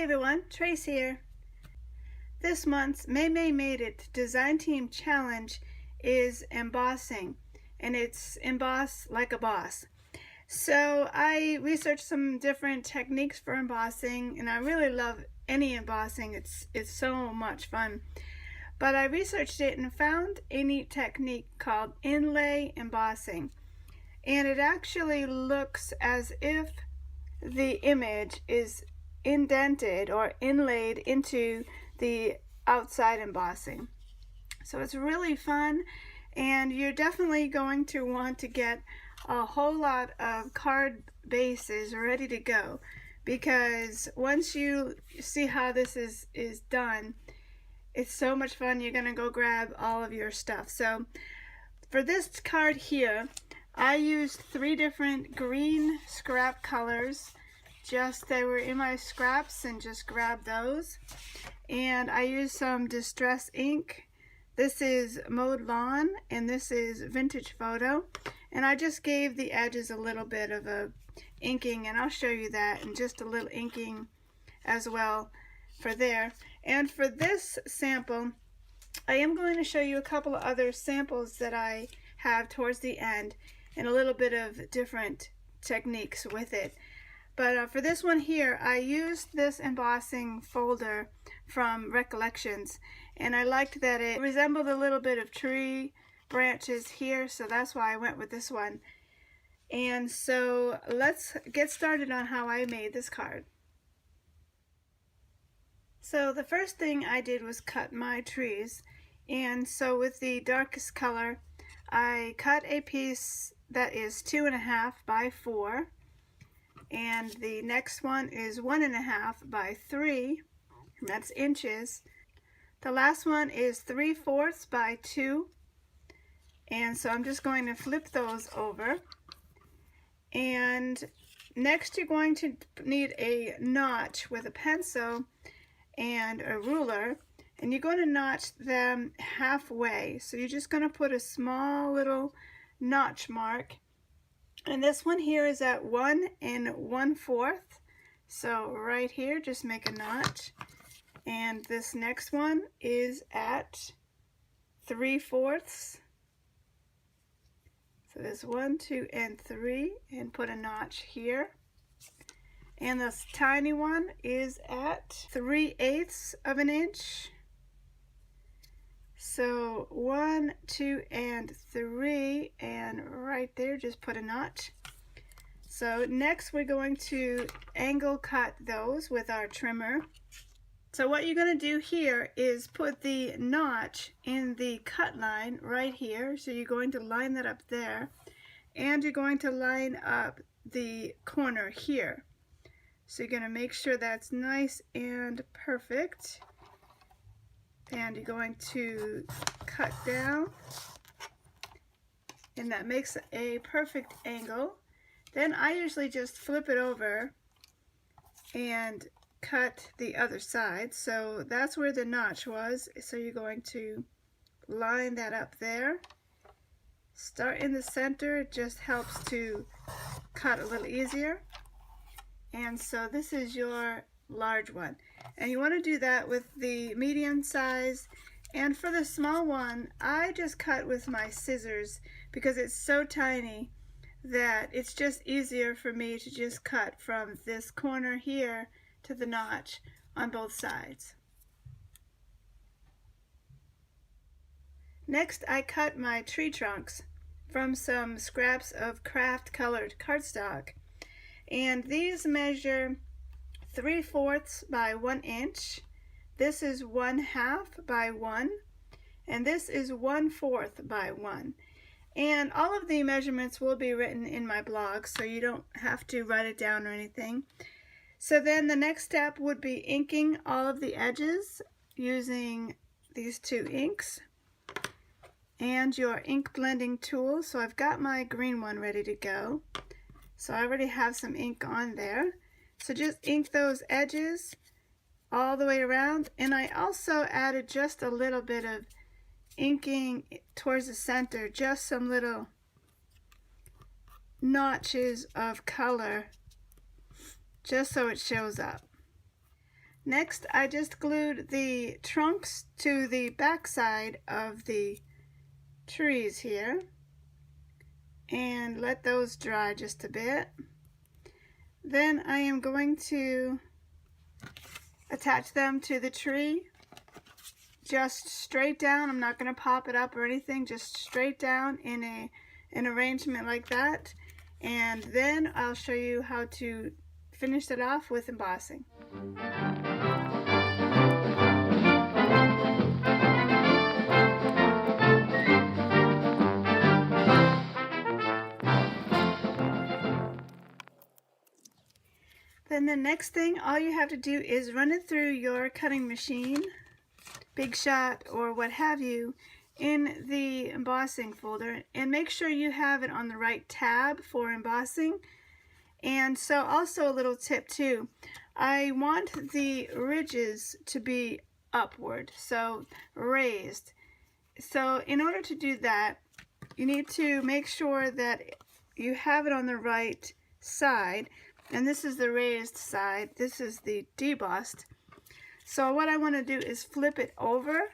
everyone, Trace here. This month's May Made It Design Team Challenge is embossing, and it's emboss like a boss. So I researched some different techniques for embossing, and I really love any embossing. It's so much fun. But I researched it and found a neat technique called Inlay embossing. And it actually looks as if the image is indented or inlaid into the outside embossing. So it's really fun, and you're definitely going to want to get a whole lot of card bases ready to go, because once you see how this is done, it's so much fun. You're going to go grab all of your stuff. So for this card here, I used 3 different green scrap colors. They were in my scraps and just grabbed those. And I used some distress ink. This is Mowed Lawn and this is Vintage Photo. And I just gave the edges a little bit of a inking, and I'll show you that, and just a little inking as well for there. And for this sample, I am going to show you a couple of other samples that I have towards the end, and a little bit of different techniques with it. But for this one here, I used this embossing folder from Recollections, and I liked that it resembled a little bit of tree branches here, so that's why I went with this one. And so let's get started on how I made this card. So the first thing I did was cut my trees, and so with the darkest color, I cut a piece that is 2.5 by 4, and the next one is 1.5 by 3, and that's inches. The last one is 3/4 by 2, and so I'm just going to flip those over. And next you're going to need a notch with a pencil and a ruler, and you're going to notch them halfway. So you're just going to put a small little notch mark, and this one here is at 1 1/4. So right here, just make a notch, and this next one is at 3/4. So there's 1, 2, and 3, and put a notch here. And this tiny one is at 3/8 of an inch. So 1, 2, and 3, and right there just put a notch. So next we're going to angle cut those with our trimmer. So what you're going to do here is put the notch in the cut line right here. So you're going to line that up there, and you're going to line up the corner here. So you're going to make sure that's nice and perfect. And you're going to cut down, and that makes a perfect angle. Then I usually just flip it over and cut the other side. So that's where the notch was. So you're going to line that up there. Start in the center. It just helps to cut a little easier. And so this is your large one, and you want to do that with the medium size. And for the small one, I just cut with my scissors because it's so tiny that it's just easier for me to just cut from this corner here to the notch on both sides. Next, I cut my tree trunks from some scraps of craft colored cardstock, and these measure 3/4 by 1 inch. This is 1/2 by 1, and this is 1/4 by 1. And all of the measurements will be written in my blog, so you don't have to write it down or anything. So then the next step would be inking all of the edges using these 2 inks and your ink blending tool. So I've got my green one ready to go. So I already have some ink on there. So just ink those edges all the way around, and I also added just a little bit of inking towards the center, just some little notches of color, just so it shows up. Next, I just glued the trunks to the back side of the trees here and let those dry just a bit. Then I am going to attach them to the tree just straight down. I'm not going to pop it up or anything, just straight down in an arrangement like that. And then I'll show you how to finish it off with embossing. Then the next thing, all you have to do is run it through your cutting machine, Big Shot or what have you, in the embossing folder, and make sure you have it on the right tab for embossing. And so also a little tip too, I want the ridges to be upward, so raised. So in order to do that, you need to make sure that you have it on the right side, and this is the raised side, this is the debossed. So what I want to do is flip it over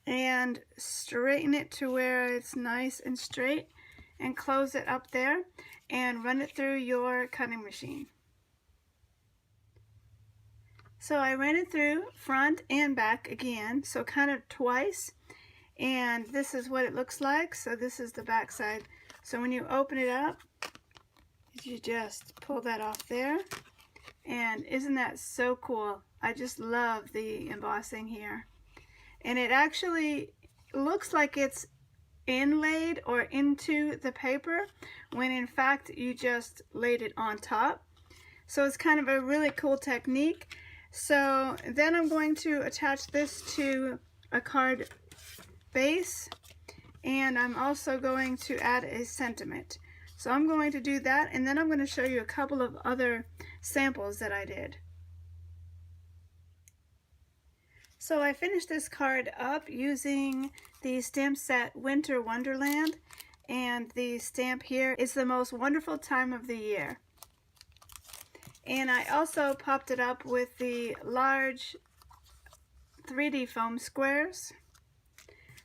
and straighten it to where it's nice and straight, and close it up there and run it through your cutting machine. So I ran it through front and back again, so kind of twice, and this is what it looks like. So this is the back side. So when you open it up, you just pull that off there, and isn't that so cool? I just love the embossing here. And it actually looks like it's inlaid or into the paper, when in fact you just laid it on top. So it's kind of a really cool technique. So then I'm going to attach this to a card base, and I'm also going to add a sentiment. So I'm going to do that, and then I'm going to show you a couple of other samples that I did. So I finished this card up using the stamp set Winter Wonderland, and the stamp here is the most wonderful time of the year. And I also popped it up with the large 3D foam squares.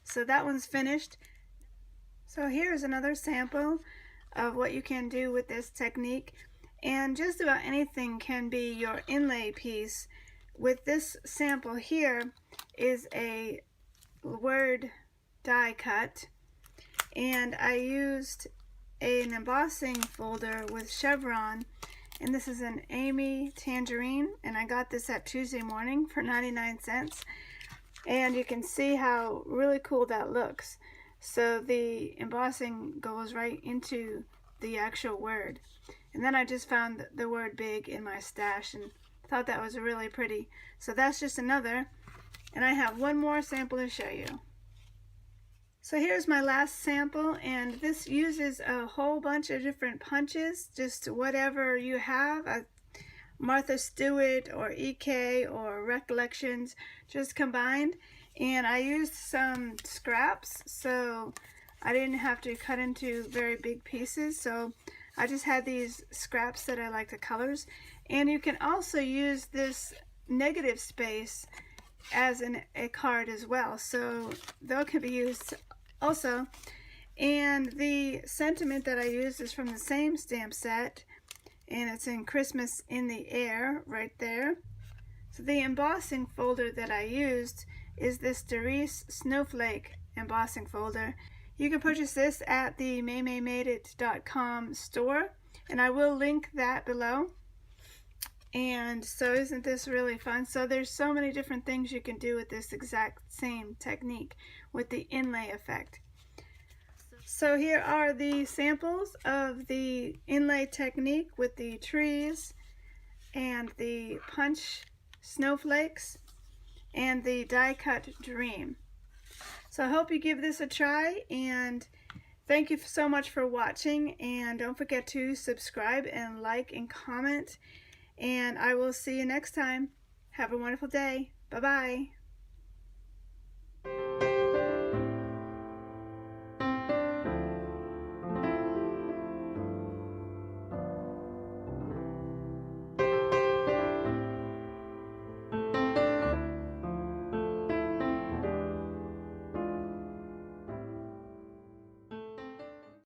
So that one's finished. So here's another sample of what you can do with this technique, and just about anything can be your inlay piece. With this sample here is a word die cut, and I used an embossing folder with chevron, and this is an Amy Tangerine, and I got this at Tuesday Morning for 99 cents, and you can see how really cool that looks. So the embossing goes right into the actual word. And then I just found the word big in my stash and thought that was really pretty. So that's just another, and I have one more sample to show you. So here's my last sample, and this uses a whole bunch of different punches, just whatever you have, Martha Stewart or EK or Recollections, just combined. And I used some scraps, so I didn't have to cut into very big pieces, so I just had these scraps that I like the colors. And you can also use this negative space as a card as well, so that can be used also. And the sentiment that I used is from the same stamp set, and it's in Christmas in the Air right there. So the embossing folder that I used is this Doris Snowflake embossing folder. You can purchase this at the maymaymadeit.com store, and I will link that below. And so isn't this really fun? So there's so many different things you can do with this exact same technique with the inlay effect. So here are the samples of the inlay technique with the trees and the punch snowflakes and the die cut dream. So I hope you give this a try, and thank you so much for watching, and don't forget to subscribe and like and comment, and I will see you next time. Have a wonderful day. Bye-bye.